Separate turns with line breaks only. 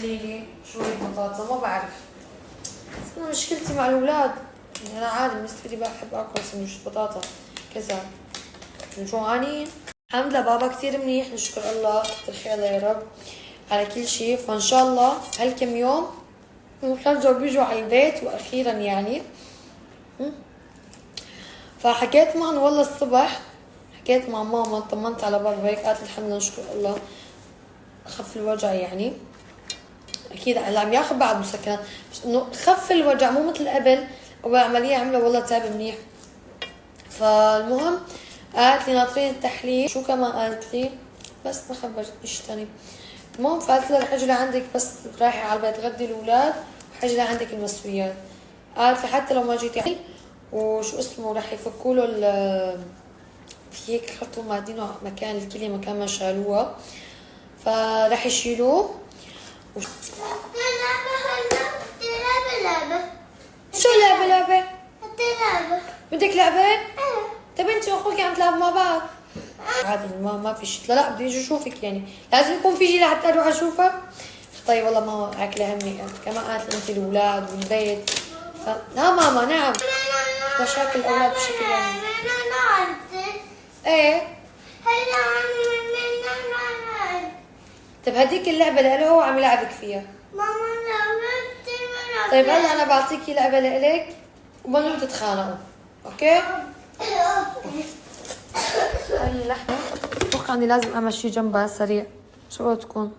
تقليلي شوية بطاطا ما بعرف. بس أنا مشكلتي مع الأولاد يعني أنا عادي بالنسبة لي بحب آكل سندويش بطاطا كذا جوعانين. الحمد لله بابا كتير منيح نشكر الله كتر خير يا رب على كل شيء. فإن شاء الله هالكم يوم خرجوا بيجوا على البيت وأخيرا يعني. فحكيت معهم والله الصبح حكيت مع ماما طمنت على بابا هيك قالت الحمد لله نشكر الله خف الوجع يعني. اكيد اللي عم ياخذ بعض مسكنات بس انه خف الوجع مو مثل قبل اول عمليه عمله والله تعب منيح. فالمهم قالت لي ناطرين التحليل. شو كمان قالت لي بس ما خبرتني شيء ثاني. المهم فقالت لها رح اجي لعندك بس رايحه على البيت غدي الاولاد وحاجي لعندك المسويات. قالت لي حتى لو ما جيتي يعني وشو اسمه رح يفكوا له في هيك خرطوم مادينه مكان الكليه مكان ما شالوها فرح يشيلوه. شو لعبة؟ بدك لعبة؟ طيب انت واخوك عم تلعبوا مع بعض؟ عادي ما في شيء. لا بدي اجي اشوفك يعني لازم يكون في شيء لحتى اروح اشوفك. طيب والله ماما اكله همي كمان قالت انت الاولاد والبيت. لا ماما نعم مشاكل الاولاد بشكل يعني. ايه طيب هديك اللعبة لإله هو عم يلعبك فيها. ماما طيب هلا أنا بعطيكي لعبة لإلك وبنو تتخانقوا، أوكي؟ هاي اللحمة أتوقع إني لازم أمشي جنبها سريع، شو تكون؟